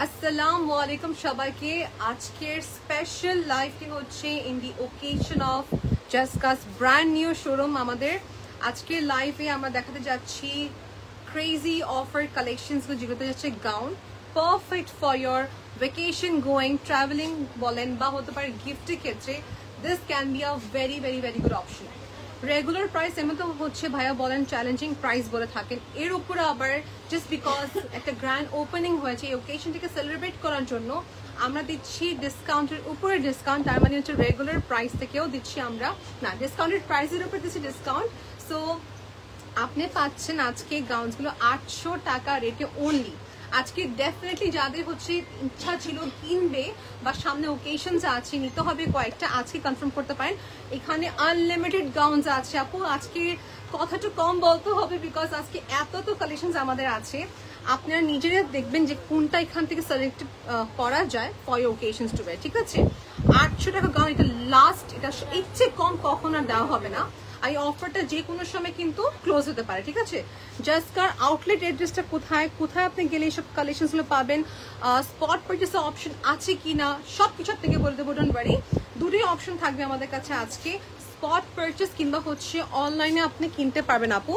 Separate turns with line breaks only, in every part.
আসসালামু আলাইকুম সবাইকে। আজকের স্পেশাল লাইভটি হচ্ছে in the occasion of Jaska's brand new showroom. আমাদের আজকের লাইভে আমরা দেখাতে যাচ্ছি ক্রেজি অফার কালেকশনস, যেগুলোতে যাচ্ছে gown perfect for your vacation going, travelling বলেন বা হতে পারে গিফটের ক্ষেত্রে। This can be a very very very good option. Regular price এমন তো হচ্ছে ভাইয়া বলেন চ্যালেঞ্জিং প্রাইস বলে থাকেন, এর উপরে আবার জাস্ট বিকজ একটা গ্র্যান্ড ওপেনিং হয়েছে এই ওকেশনটিকে সেলিব্রেট করার জন্য আমরা দিচ্ছি ডিসকাউন্টের উপরে ডিসকাউন্ট। তার মানে হচ্ছে রেগুলার প্রাইস থেকেও দিচ্ছি আমরা, না ডিসকাউন্টেড প্রাইসের উপর দিচ্ছি ডিসকাউন্ট। সো আপনি পাচ্ছেন আজকে গাউনসগুলো 800 টাকা রেটে অনলি। আজকে ডেফিনেটলি যাদের হচ্ছে ইচ্ছা ছিল কিনবে বা সামনে ওকেশনস আছে নিতে হবে কয়েকটা, আজকে কনফার্ম করতে পারেন। এখানে আনলিমিটেড গাউনস আছে আপু। আজকে কথাটা কম বলতে হবে বিকজ আজকে এত তো কালেকশনস আমাদের আছে, আপনারা নিজেরা দেখবেন যে কোনটা এখান থেকে সিলেক্ট করা যায় for your occasions two wire. ঠিক আছে, 800 টাকা গাউন, এটা লাস্ট, এটা এর চেয়ে কম কখনো আর দেওয়া হবে না। এই অফারটা যে কোনো সময় কিন্তু ক্লোজ হতে পারে। ঠিক আছে, জাসকার আউটলেট অ্যাড্রেসটা কোথায়, কোথায় আপনি গেলে এইসব কালেকশনসগুলো পাবেন, স্পট পারচেসের অপশন আছে কিনা সব কিছু থেকে বলে দেবো। ডোন্ট ওয়ারি, দুটোই অপশন থাকবে আমাদের কাছে আজকে। স্পট পারচেস কিংবা হচ্ছে অনলাইনে আপনি কিনতে পারবেন আপু।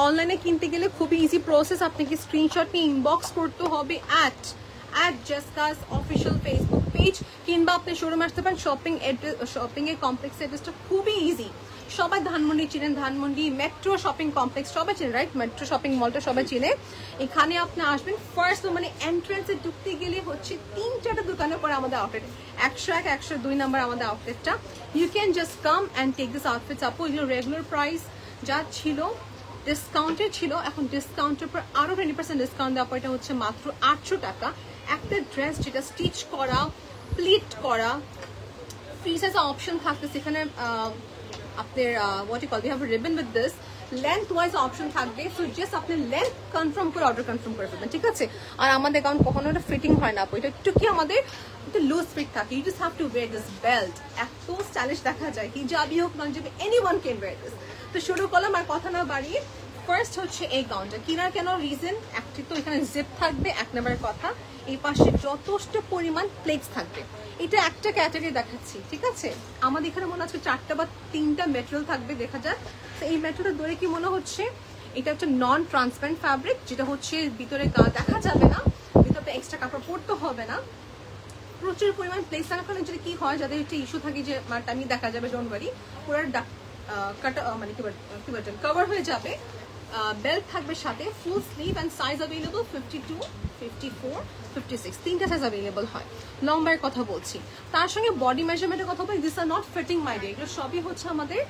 অনলাইনে কিনতে গেলে খুবই ইজি প্রসেস, আপনাকে স্ক্রিনশট নিয়ে ইনবক্স করতে হবে অ্যাট জাসকাস অফিসিয়াল ফেসবুক পেজ, কিংবা আপনি শোরুমে আসতে পারেন। শপিং এর কমপ্লেক্স অ্যাড্রেসটা খুবই ইজি, সবাই ধানমন্ডি চিনেন, ধানমন্ডি মেট্রো শপিং কমপ্লেক্স সবাই চিনেন, রাইট? মেট্রো শপিং মলটা সবাই চিনে। এখানে আপনি আসবেন ফার্স্ট, মানে এন্ট্রান্সে ঢুকতে গেলে হচ্ছে 3-4টা দোকানের পরে আমাদের আউটলেট 101, 102 নাম্বার আমাদের আউটলেটটা। You can just come and take this outfits আপু। এগুলো রেগুলার প্রাইস যা ছিল ডিসকাউন্টেড ছিল, এখন ডিসকাউন্টের পর আরো 20% ডিসকাউন্ট দেওয়ার পর এটা হচ্ছে মাত্র 800 টাকা। একটা ড্রেস যেটা স্টিচ করা, প্লিট করা, ফ্রি সাইজ অপশন থাকতেছে এখানে। আপনার what you call, we have a ribbon with this, length wise option থাকবে। সো জাস্ট আপনি লেন্থ কনফার্ম করে অর্ডার কনফার্ম করে ফেলবেন। ঠিক আছে, আর আমাদের কারণ কখনো এটা ফিটিং হয় না আপু, এটা একটু কি আমাদের একটু লুজ ফিট থাকে। You just have to wear this belt, এত স্টাইলিশ দেখা যায়, হিজাবি হোক ননজাবি, এনিওয়ান ক্যান ওয়্যার দিস। তো শুরু করলাম, আর কথা না বাড়িয়ে ফার্স্ট হচ্ছে এই গাউনটা কেনার কেন রিজন, একটি তো এখানে জিপ থাকবে এক নম্বরের কথা, এই পাশে যথেষ্ট পরিমাণ প্লেটস থাকবে। এটা একটা ক্যাটাগরি দেখাচ্ছি, ঠিক আছে? আমাদের এখানে মনে হচ্ছে 4টা বা 3টা মেটেরিয়াল থাকবে, দেখা যাক। তো এই মেটেরিয়ালটা ধরে কি মনে হচ্ছে, এটা হচ্ছে নন ট্রান্সপারেন্ট ফ্যাব্রিক, যেটা হচ্ছে ভিতরে দেখা যাবে না, ভিতরে এক্সট্রা কাপড় পরতে হবে না। প্রচুর পরিমাণ প্লেটস থাকার কারণে যদি কি হয়, যাদের একটা ইস্যু থাকে যে টাইমই দেখা যাবে, ডোন্ট ওয়ারি, পুরো কাটা মানে কি বলছেন কভার হয়ে যাবে। বেল্ট থাকবে সাথে, full sleeve and size available 52, 54, 56, 3টা সাইজ অ্যাভেলেবল হয়। লম্বার কথা বলছি, তার সঙ্গে বডি মেজারমেন্টের কথা বলি। This are not fitting my dear, এগুলো সবই হচ্ছে আমাদের,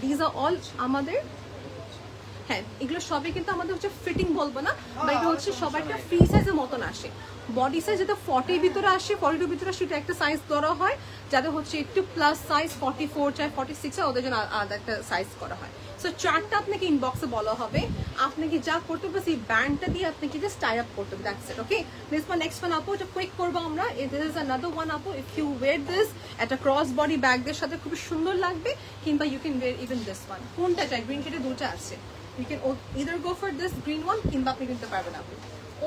দিস আর অল আমাদের, হ্যাঁ এগুলো সবই কিন্তু আমাদের হচ্ছে ফিটিং বলবো না, বা এটা হচ্ছে সবাই একটা ফ্রি সাইজের মতন আসে। বডি সাইজ যেটা 40 ভিতরে আসে, 42 ভিতরে আসে, এটা একটা সাইজ ধরা হয়। যাদের হচ্ছে একটু প্লাস সাইজ 44 চাই 46 হয়, ওদের জন্য আলাদা একটা সাইজ করা হয়। সো চার্টটা আপনাকে ইনবক্সে বলা হবে, আপনাকে যা করতে হবে সেই ব্যান্ডটা দিয়ে আপনাকে জাস্ট টাই আপ করতে হবে, that's it. Okay, this one next one আপু, এটা কুইক করবো আমরা। দিস ইজ আনাদার ওয়ান আপু, ইফ ইউ ওয়্যার দিস একটা ক্রস বডি ব্যাগদের সাথে খুব সুন্দর লাগবে, কিংবা you can wear even this one. কোনটা চাই? গ্রিন কেটে দুটো আছে, you can either go for this green one, কিংবা আপনি কিনতে পারবেন আপনি।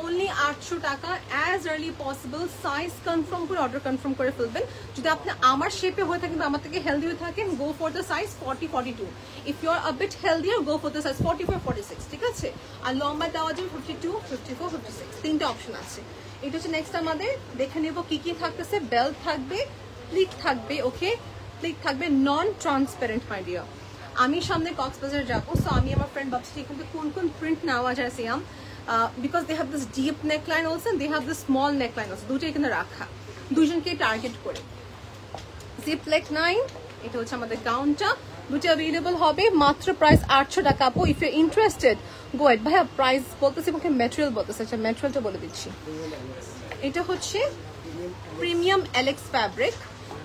only 800 টাকা, as early possible size confirm করে অর্ডার কনফার্ম করে ফেলবেন। যদি আপনি আমার শেপে হয়ে থাকেন বা আমার থেকে হেলদি হয়ে থাকেন, go for the size 40, 42. if you are a bit healthier, go for the size 44, 46, ঠিক আছে? আর লম্বা দেওয়া যাবে 52, 54, 56, তিনটা অপশন আছে। এটা হচ্ছে নেক্সট আমাদের, দেখে নেব কি কি থাকতেছে। বেল্ট থাকবে, প্লিট থাকবে, ওকে, প্লিট থাকবে নন ট্রান্সপারেন্ট মাই ডিয়ার। আমি সামনে কক্সবাজার যাবো, সো আমি আমার ফ্রেন্ড ভাবছি এখান থেকে কোন কোন প্রিন্ট নেওয়া যায় Siam, because they have this deep neckline also, they have this small neckline also, দুটো এখানে রাখা, দুজনকে টার্গেট করে। জিপ নেক লাইন, এটা হচ্ছে আমাদের গাউনটা, দুটো অ্যাভেলেবল হবে, মাত্র প্রাইস 800 টাকা আপু। ইফ ইউ ইন্টারেস্টেড গো এট। ভাইয়া প্রাইস বলতেছি, আমাকে ম্যাটেরিয়াল বলতেছে, আচ্ছা ম্যাটেরিয়ালটা বলে দিচ্ছি। এটা হচ্ছে premium Alex fabric,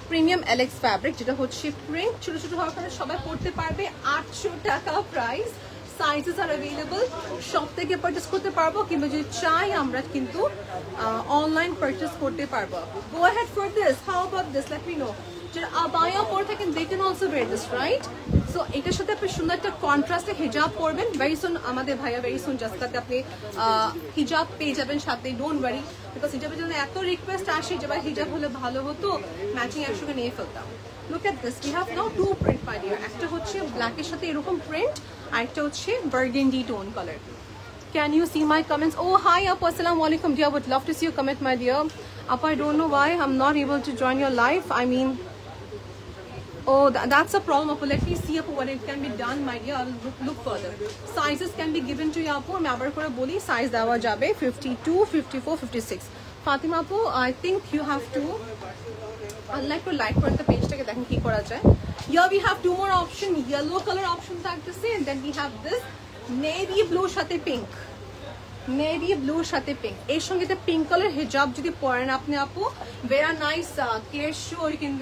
premium Alex fabric, যেটা হচ্ছে প্রিন্ট, ছোট ছোট হওয়ার কারণে সবাই পড়তে পারবে। 800 টাকা প্রাইস, সাইজেস আর অ্যাভেলেবল, সব থেকে পারচেস করতে পারবো, কিংবা যদি চাই আমরা কিন্তু অনলাইন পারচেস করতে পারবো। Go ahead for this, how about this, let me no. যারা আবায়া পরে থাকেন they can also wear this, right? So এটার সাথে আপনি সুন্দর একটা কন্ট্রাস্টে হিজাব পরবেন। ভেরি সুন আমাদের ভাইয়া ভেরি সুন জাস্কাতে আপনি হিজাব পেয়ে যাবেন সাথে, ডোন্ট ওয়ারি, বিকজ হিজাবের জন্য এত রিকোয়েস্ট আসে যে ভাই হিজাব হলে ভালো হতো, ম্যাচিং একসঙ্গে নিয়ে ফেলতাম। Look at this, we have now two print my dear, একটা হচ্ছে ব্ল্যাকের সাথে এরকম প্রিন্ট, আর একটা হচ্ছে burgundy tone color. Can you see my comments? Oh hi Appa, assalamu alaikum dear, would love to see your comment my dear. Appa, I don't know why I'm not able to join your live. I mean, oh that's a problem Appa. Let me see Appa when it can be done my dear. I'll look further. Sizes can be given to you Appa. আমি আবার করে বলি size দেওয়া যাবে 52, 54, 56. Fatima Appa, I think you have to unlike to like করে the page টাকে দেখেন কি করা যায়। Here we have two more option, yellow color option থাকতেছে, and then we have this navy blue সাথে pink, navy blue সাথে pink, এর সঙ্গে একটা pink color hijab যদি পরেন আপনি আপু, wear a nice care shoe, or you can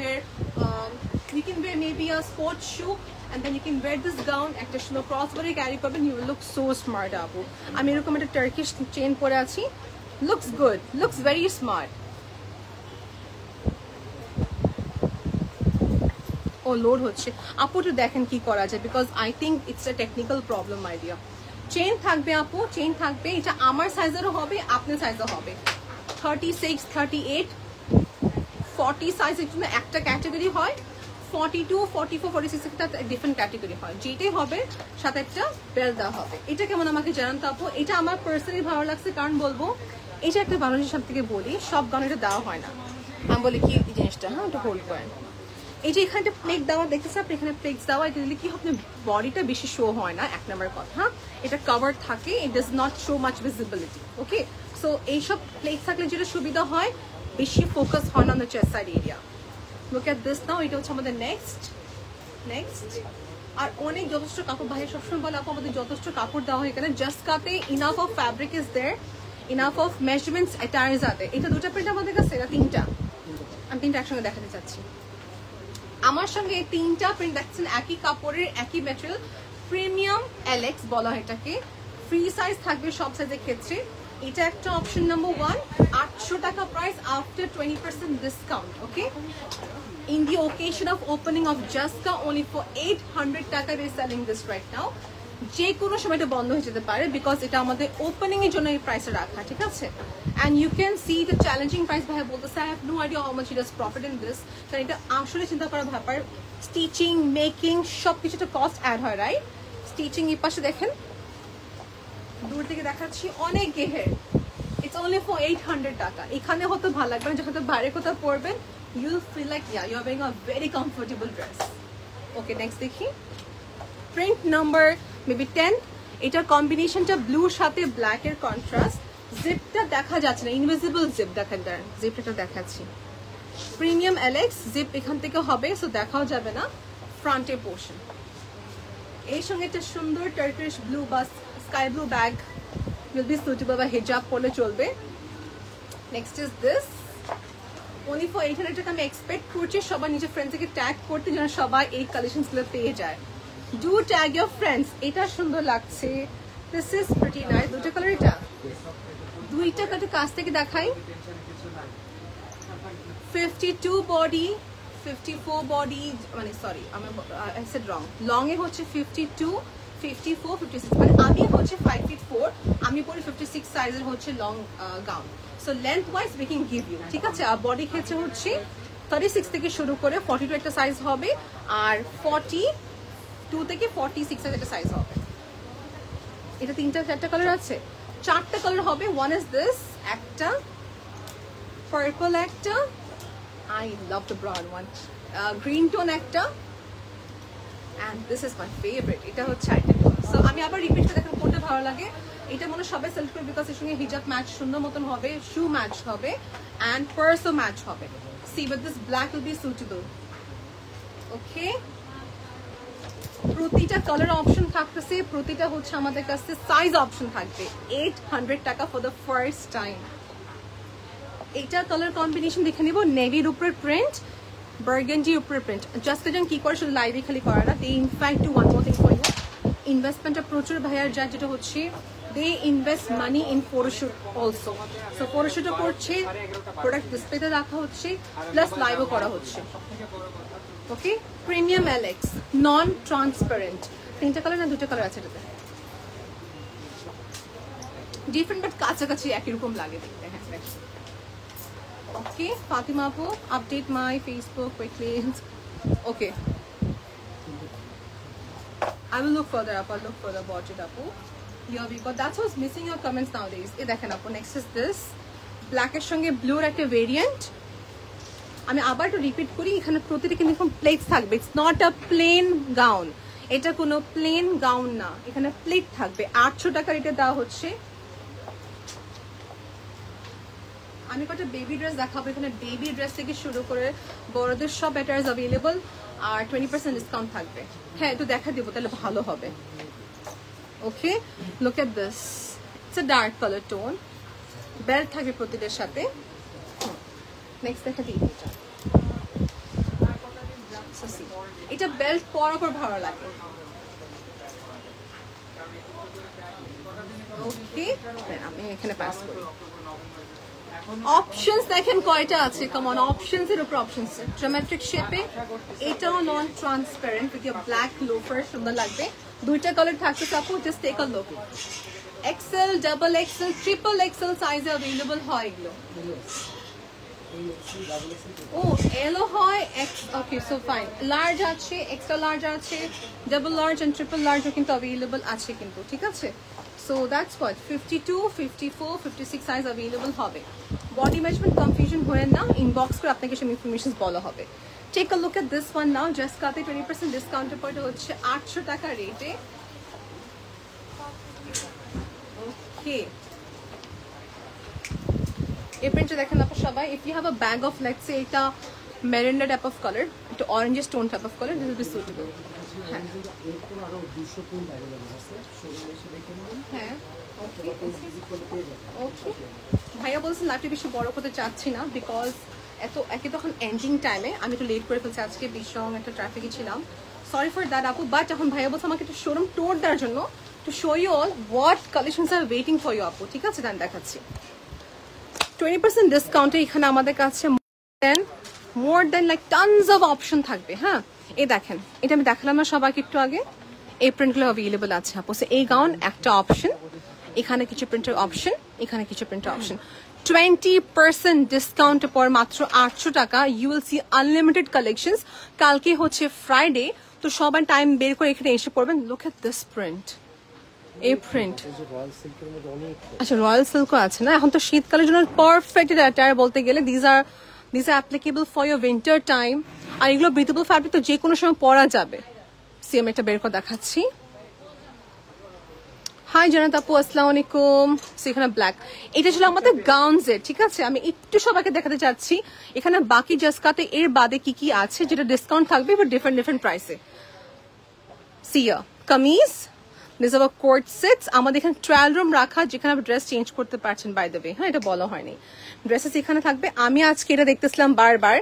wear maybe a sports shoe, and then you can wear this gown, একটা সুন্দর crossbody carry করবেন, you will look so smart আপু। আমি এরকম একটা Turkish chain পরে আছি, looks good, looks very smart। ও load হচ্ছে আপু, তো দেখেন কি করা যায়, because I think it's a technical problem my dear. Chain থাকবে আপু, চেইন থাকবে, এটা আমার সাইজেরও হবে, আপনার সাইজও হবে, 36, 38, 40 সাইজের জন্য একটা ক্যাটাগরি হয়, 42, 44, 46 একটা ডিফারেন্ট ক্যাটাগরি হয়, যেটাই হবে সাথে একটা বেল্ট দেওয়া হবে। এটা কেমন আমাকে জানান তো আপু। এটা আমার পার্সোনালি ভালো লাগছে, কারণ বলবো এই যে একটা বাংলাদেশ সব থেকে বলি, সব গানে এটা দেওয়া হয় না। আমি বলি কি এই জিনিসটা, হ্যাঁ একটু হোল্ড করেন, এই যে এখানে একটা প্লেট দেওয়া দেখতেছে আপনি, এখানে প্লেটস দেওয়া, এটা দিলে কি আপনার বডিটা বেশি শো হয় না, এক নম্বর কথা, এটা কভার থাকে, it does not show much visibility, okay. So এইসব প্লেট থাকলে যেটা সুবিধা হয়, বেশি ফোকাস হয় না on the chest side area. Look at this now, এটা হচ্ছে আমাদের নেক্সট। আর অনেক যথেষ্ট কাপড়, ভাই সবসময় বলে আপু আমাদের যথেষ্ট কাপড় দেওয়া হয় এখানে, just cut enough of fabric is there, enough of measurements attires আছে। এটা দুটো প্রিন্ট আমাদের কাছে, এটা তিনটা, আমি তিনটা একসঙ্গে দেখাতে চাচ্ছি। আমার সঙ্গে এই তিনটা প্রিন্ট দেখছেন, একই কাপড়ের একই ম্যাটেরিয়াল, প্রিমিয়াম এলেক্স বলা হয় এটাকে, ফ্রি সাইজ থাকবে সব সাইজের ক্ষেত্রে। এটা একটা অপশন নাম্বার 1, 800 টাকা price after 20% discount, okay. In the occasion of opening of Jaska, only for 800 টাকা we are selling this right now. যে কোনো সময় এটা বন্ধ হয়ে যেতে পারে, বিকজ এটা আমাদের ওপেনিং এর জন্য এই প্রাইসে রাখা, ঠিক আছে। And you can see the challenging price ভাই বলতেছে, I have no idea how much he does profit in this, কারণ এটা আসলে চিন্তা করার ব্যাপার, স্টিচিং, মেকিং সব কিছুতে কস্ট অ্যাড হয়, রাইট। স্টিচিং এই পাশে দেখেন, দূর থেকে দেখাচ্ছি অনেক গেহের, ইটস অনলি ফর 800 টাকা। এখানে হয়তো ভালো লাগবে না, যখন বাইরে কোথাও পরবেন you'll feel like yeah you're wearing a very comfortable dress. Okay, next দেখি print number maybe 10, এটার কম্বিনেশনটা ব্লুর সাথে ব্ল্যাক এর কন্ট্রাস্ট, জিপটা দেখা যাচ্ছে না, ইনভিজিবল জিপ দেখেন, জিপটা দেখাচ্ছি, প্রিমিয়াম এলেক্স জিপ এখান থেকে হবে, সো দেখাও যাবে না ফ্রন্টের পোর্শন। এর সঙ্গে একটা সুন্দর টার্কিশ ব্লু বা sky blue bag will be suitable, বা হিজাব পরলে চলবে। Next is this, only for 800 টাকা। আমি এক্সপেক্ট করছি সবাই নিজের ফ্রেন্ডসকে ট্যাগ করতে, যেন সবাই এই কালেকশনসগুলো পেয়ে যায়। ডু ট্যাগ ইয়োর ফ্রেন্ডস, এটা সুন্দর লাগছে, দিস ইজ প্রিটি নাইস। দুটো কালার, এটা দুইটা কাটে কাছ থেকে দেখাই, 52 বডি, 54 বডি, মানে sorry I said wrong, long এ হচ্ছে 52, 54, 56, মানে আমি হচ্ছে 5 feet 4, আমি পরি 56 সাইজের হচ্ছে long gown. So length wise we can give you, ঠিক আছে। আর বডি ক্ষেত্রে হচ্ছে 36 থেকে শুরু করে 42 একটা সাইজ হবে, আর 42 থেকে 46 এর একটা সাইজ হবে। এটা তিনটা চারটা কালার আছে, চারটা কালার হবে। ওয়ান ইজ দিস, একটা পার্পল, একটা I love the brown one, green tone একটা, and this is my favorite, এটা হচ্ছে আইটেম। সো আমি আবার রিপিট করে দেখেন কোনটা ভালো লাগে। এটা মনে সবাই সেলেক্ট করবে, বিকজ এর সঙ্গে হিজাব ম্যাচ সুন্দর মতন হবে, শু ম্যাচ হবে, and পার্সও ম্যাচ হবে। See, but this black will be suitable, okay। প্রতিটা কালার অপশন থাকতেছে, প্রতিটা হচ্ছে আমাদের কাছে সাইজ অপশন থাকবে। 800 টাকা ফর দ্য ফার্স্ট টাইম। এটা কালার কম্বিনেশন দেখে নিব, নেভির উপরে প্রিন্ট, বার্গেন্ডির উপরে প্রিন্ট। জাস্ট যেন কি করে শুধু লাইভে খালি করে না, they in fact too one more thing for you, ইনভেস্টমেন্টটা প্রচুর ভাইয়ার যায়, যেটা হচ্ছে they invest money in photoshoot also. So ফটোশুটও করছে, প্রোডাক্ট ডিসপ্লেতে রাখা হচ্ছে, প্লাস লাইভও করা হচ্ছে। ওকে প্রিমিয়াম এলেক্স নন ট্রান্সপারেন্ট, 3টা কালার না 2টা কালার আছে এটাতে, ডিফারেন্ট বাট কাছাকাছি একই রকম লাগে দেখতে। হ্যাঁ ওকে ফাতিমা আপু update my Facebook quickly. Okay I will look further up. I'll look further about it, Apu. Here we go. That's what's missing your comments nowadays. Hey, dekhen Apu. Next is this black এর সঙ্গে blue এর একটা variant. আমি আবার একটু repeat করি, এখানে প্রতিটা কিন্তু এরকম প্লেটস থাকবে। It's not a plain gown, এটা কোনো প্লেন গাউন না, এখানে প্লেট থাকবে। 800 টাকার এটা দেওয়া হচ্ছে। আমি কটা বেবি ড্রেস দেখাবো, এখানে বেবি ড্রেস থেকে শুরু করে বড়দের সব অ্যাটায়ার্স অ্যাভেলেবল, আর 20% ডিসকাউন্ট থাকবে। হ্যাঁ একটু দেখা দিব তাহলে ভালো হবে। ওকে look at this, it's a dark colour tone, belt থাকবে প্রতিটার সাথে। নেক্সট দেখা দিই এটা বেল্ট পরার পর ভালো লাগে। ওকে আমি এখানে পাস করি। অপশনস দেখেন কয়টা আছে, কমন অপশনস এর উপর অপশনস, জিওমেট্রিক শেপে, এটাও non transparent with your black loafer, সুন্দর লাগবে। 2টা কালার থাকছে আপু, just take a look. XL, double XL, triple XL সাইজে अवेलेबल হয় এগুলো। ও এলও হয়, এক্স ওকে সো ফাইন। লার্জ আছে, এক্সট্রা লার্জ আছে, ডাবল লার্জ এন্ড ট্রিপল লার্জও কিন্তু अवेलेबल আছে কিন্তু, ঠিক আছে। So that's what 52, 54, 56 size available হবে। Body measurement confusion হয় না, inbox করে আপনাকে সব ইনফরমেশন বলা হবে। Take a look at this one now, just কাতে 20% ডিসকাউন্ট পড়ে হচ্ছে 800 টাকা রেটে। ওকে এই প্রিন্টটা দেখেন আপনারা সবাই। If you have a bag of let's say এটা মেরিন্ডা টাইপ অফ কালার, একটু orange stone type of colour, this will be suitable। হ্যাঁ হ্যাঁ ওকে ওকে ভাইয়া বলছেন লাইভটা বেশি বড় করতে চাচ্ছি না, বিকজ একে তখন এন্ডিং টাইমে আমি একটু লেট করে ফেলছি, আজকে ভীষণ একটা ট্রাফিকে ছিলাম, সরি ফর দ্যাট আপু। বাট এখন ভাইয়া বলছে আমাকে একটু শোরুম টোর দেওয়ার জন্য, to show you all what collections are waiting for you আপু, ঠিক আছে দেন দেখাচ্ছি। 20% ডিসকাউন্টে এখানে আমাদের কাছে মোর দেন লাইক টনস অফ অপশন থাকবে। হ্যাঁ এই দেখেন, এটা আমি দেখালাম না সবাইকে একটু আগে, এই প্রিন্টগুলো অ্যাভেলেবল আছে আপু। এই গাউন একটা অপশন, এখানে কিছু প্রিন্টের অপশন, এখানে কিছু প্রিন্টের অপশন। 20% ডিসকাউন্টের পর মাত্র 800 টাকা, you will see unlimited collections. কালকে হচ্ছে ফ্রাইডে, তো সবাই টাইম বের করে এখানে এসে পড়বেন। লুক এট দিস প্রিন্ট, এই প্রিন্ট। আচ্ছা রয়্যাল সিল্কও আছে না, এখন তো শীতকালের জন্য পারফেক্ট অ্যাটায়ার বলতে গেলে। This are applicable for your winter time, আর এগুলো ব্রিথেবল ফ্যাব্রিক, তো যে কোনো সময় পরা যাবে। সিএম এটা বের করে দেখাচ্ছি। হাই জানাত আপু আসসালামু আলাইকুম। এখানে ব্ল্যাক, এটা ছিল আমাদের গাউনসের, ঠিক আছে। আমি একটু সবাইকে দেখাতে চাচ্ছি এখানে বাকি জাস্কাতে এর বাদে কি কি আছে যেটা ডিসকাউন্ট থাকবে, বাট ডিফারেন্ট প্রাইসে। সিয়া kameez, this are coat sets, আমাদের এখানে ট্রায়াল রুম রাখা, যেখানে আপনি ড্রেস চেঞ্জ করতে পারছেন। বাই দ্য ওয়ে হ্যাঁ এটা বলা হয়নি, ড্রেসেস এখানে থাকবে। আমি আজকে এটা দেখতেছিলাম বারবার,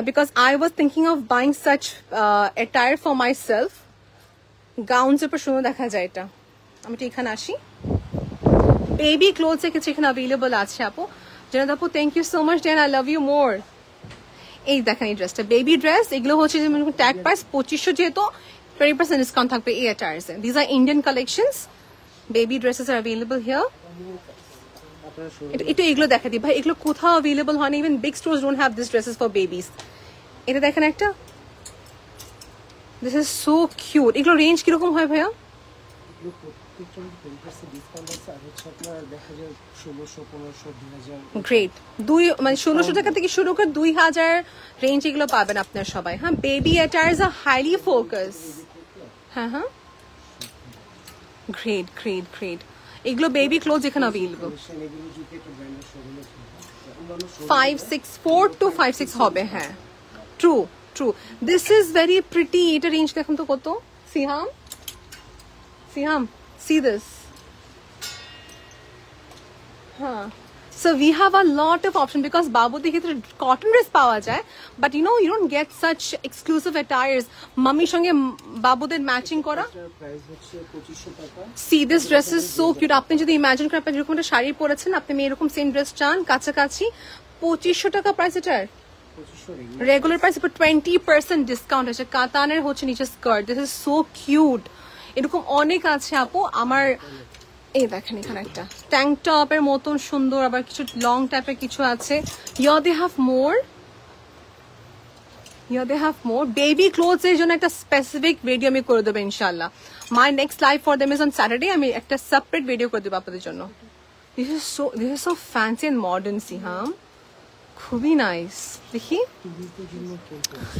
because I was thinking of buying such attire for myself. Gowns এর পর সুন্দর দেখা যায় এটা। আমি তো এখানে আসি, বেবি ক্লোথস এর কিছু এখানে অ্যাভেলেবল আছে আপু। জানাত আপু thank you so much then, I love you more. এই দেখেন এই ড্রেসটা বেবি ড্রেস, এগুলো হচ্ছে যেমন ট্যাগ প্রাইস 2500, যেহেতু 20% ডিসকাউন্ট থাকবে এই অ্যাটায়ার্সে। This are Indian collections, baby dresses are available here. এটা এগুলো দেখা দিই ভাই, এগুলো কোথাও অ্যাভেলেবল হয় না, even big stores don't have this dresses for babies. এটা দেখেন একটা, দিস ইজ সো কিউট। এগুলো রেঞ্জ কিরকম হয় ভাইয়া? গ্রেট, মানে 1600 টাকা থেকে শুরু করে 2000 রেঞ্জ এগুলো পাবেন আপনার সবাই। হ্যাঁ বেবি অ্যাটায়ার্স আর হাইলি ফোকাস। হ্যাঁ হ্যাঁ গ্রেট গ্রেট গ্রেট, এগুলো বেবি ক্লোথস এখানে অ্যাভেলেবল। 564 to 56 হবে। হ্যাঁ true true, this is very pretty. এটা রেঞ্জ দেখুন তো কত। Seam see this. So we have a lot of options because বাবুদের ক্ষেত্রে কটন ড্রেস পাওয়া যায়, but you don't get such exclusive attires. মাম্মির সঙ্গে বাবুদের ম্যাচিং করা। See this dress is so cute. আপনি যদি ইমাজিন করেন আপনি যেরকম একটা শাড়ি পরেছেন, আপনি এরকম সেম ড্রেস চান কাছাকাছি, 2500 টাকা প্রাইস এটার। রেগুলার প্রাইস উপর 20% ডিসকাউন্ট আছে। কাতানের হচ্ছে নিচে skirt, this is so cute. এরকম অনেক আছে আপু। আমার এই দেখেন এখানে একটা ট্যাঙ্ক টপের মতন সুন্দর, আবার কিছু লং টাইপের কিছু আছে। They have more baby clothes এর জন্য একটা স্পেসিফিক ভিডিও আমি করে দেবো ইনশাল্লাহ। My next live for them is on Saturday. আমি একটা সেপারেট ভিডিও করে দেবো আপনাদের জন্য। This is so fancy and modern Siham, খুবই নাইস। দেখি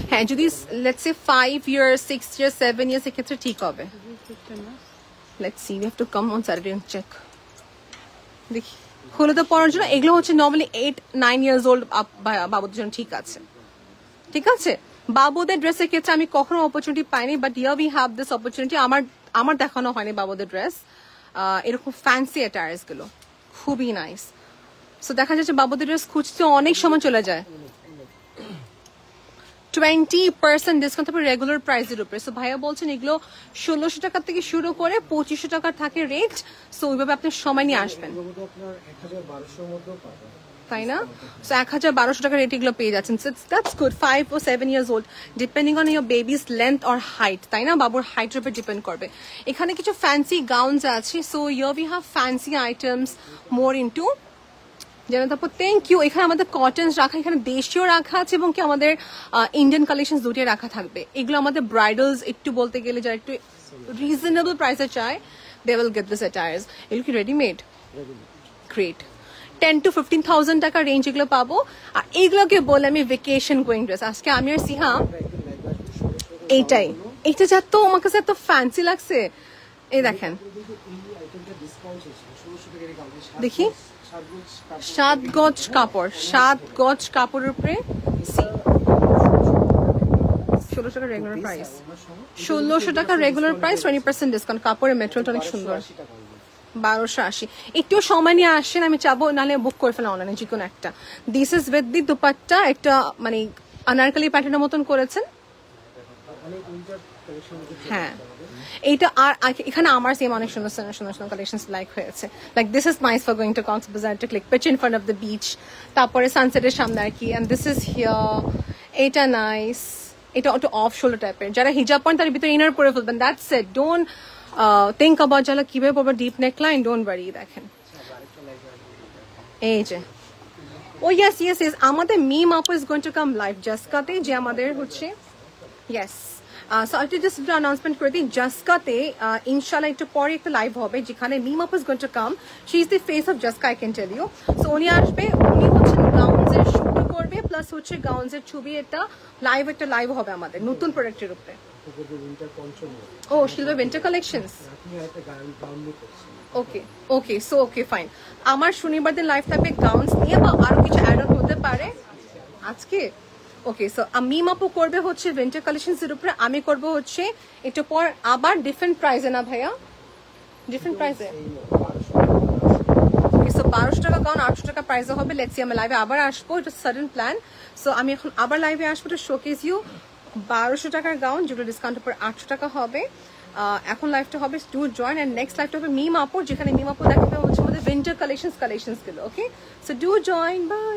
হ্যাঁ, যদি let's say 5 years 6 years 7 years এক্ষেত্রে ঠিক হবে। Let's see, we have to come on Saturday and check. দেখি হলুদে পরার জন্য এগুলো হচ্ছে নর্মালি 8-9 ইয়ার্স ওল্ড বাবুদের জন্য ঠিক আছে, ঠিক আছে। বাবুদের ড্রেসের ক্ষেত্রে আমি কখনো অপরচুনিটি পাইনি, but year we have this opportunity. আমার দেখানো হয়নি বাবুদের ড্রেস, এরকম ফ্যান্সি অ্যাটায়ার্স গুলো খুবই নাইস। সো দেখা যাচ্ছে বাবুদের ড্রেস খুঁজতে অনেক সময় চলে যায়। 20% ডিসকাউন্ট থাকবে রেগুলার প্রাইসের উপরে। সো ভাইয়া বলছেন এগুলো 1600 টাকা থেকে শুরু করে 2500 টাকার থাকে রেট। সো ওইভাবে আপনি সময় নিয়ে আসবেন, তাই না? সো 1200 টাকা রেট এগুলো পেয়ে যাচ্ছেন। That's good. 5 or 7 years old depending on your babies length or height, তাই না? বাবুর হাইটের উপর ডিপেন্ড করবে। এখানে কিছু ফ্যান্সি গাউনস আছে। So year we have fancy items more into যেন। তারপর থ্যাংক ইউ। এখানে আমাদের কটনস রাখা, এখানে দেশীয় রাখা আছে এবং কি আমাদের ইন্ডিয়ান কালেকশন দুটোই রাখা থাকবে। এগুলো আমাদের ব্রাইডালস একটু বলতে গেলে যারা একটু রিজনেবল প্রাইসে চায়, দে উইল গেট দিস অ্যাটায়ার্স। এগুলো কি রেডিমেড? গ্রেট। 10 to 15,000 টাকা রেঞ্জ এগুলো পাবো। আর এইগুলোকে বলে আমি ভেকেশন গোয়িং ড্রেস। আজকে আমি আর সিহাম এইটাই, এইটা যা তো আমার কাছে এত ফ্যান্সি লাগছে। এই দেখেন, দেখি 7 গজ কাপড়, 7 গজ কাপড়ের উপরে 1600 টাকা রেগুলার প্রাইস। 1600 টাকা রেগুলার প্রাইস, 20% ডিসকাউন্ট। কাপড়ের মেটেরিয়ালটা অনেক সুন্দর। 1280। একটু সময় নিয়ে আসেন, আমি চাবো নাহলে বুক করে ফেলা অনলাইনে যে কোনো একটা। This is with the dupatta, একটা মানে আনারকলি প্যাটার্নের মতন করেছেন। হ্যাঁ, এইটা। আর এখানে আমার সেম অনেক সুন্দর সুন্দর কালেকশন লাইক হয়েছে। Like this is nice for going to Cox's Bazar to click pics in front of the beach. তারপরে সানসেটের সামনে আর কি। এন্ড দিস ইজ হিয়ার, এটা নাইস। এটা একটু অফ শোল্ডার টাইপের। যারা হিজাব পরেন তার ভিতরে ইনার পরে ফেলবেন। That's it. Don't think about যারা কিভাবে পড়বে ডিপ নেকলাইন, ডোন্ট ওয়ারি। দেখেন এই যে, ও ইয়েস ইয়েস ইয়েস, আমাদের মিম আপু is going to come live জাসকাতে, যে আমাদের হচ্ছে ইয়েস। সো আলটি জাস্ট অ্যানাউন্সমেন্ট করে দিই, জাসকাতে ইনশাল্লাহ একটু পরে একটা লাইভ হবে যেখানে মিম আপু is going to come. She is the face of Jaska, I can tell you. So উনি আসবে, উনি হচ্ছে গাউনসের শুট করবে, প্লাস হচ্ছে গাউনসের ছবি একটা লাইভ হবে আমাদের নতুন প্রোডাক্টের উপরে। ও শিলভার উইন্টার কালেকশনস। ওকে ওকে, সো ওকে ফাইন। আমার শনিবার দিন লাইভ থাকবে গাউনস নিয়ে, বা আরো কিছু অ্যাড অন হতে পারে আজকে। ওকে, সো মিম আপু করবে হচ্ছে উইন্টার কালেকশনস এর উপরে, আমি করব হচ্ছে একটু পর আবার ডিফারেন্ট প্রাইসে। না ভাইয়া, ডিফারেন্ট প্রাইসে। ওকে, সো 1200 টাকা গাউন 800 টাকা প্রাইসে হবে। লেটস সি, আমি লাইভে আবার আসবো, এটা সাডেন প্ল্যান। সো আমি এখন আবার লাইভে আসবো টু শোকেস ইউ 1200 টাকার গাউন, যেগুলো ডিসকাউন্টের পর 800 টাকা হবে। এখন লাইভটা হবে ডু জয়েন, এন্ড নেক্সট লাইভটা হবে মিম আপুর, যেখানে মিম আপু দেখাবে হচ্ছে আমাদের উইন্টার কালেকশনস গুলো। ওকে, সো ডু জয়েন, বাই।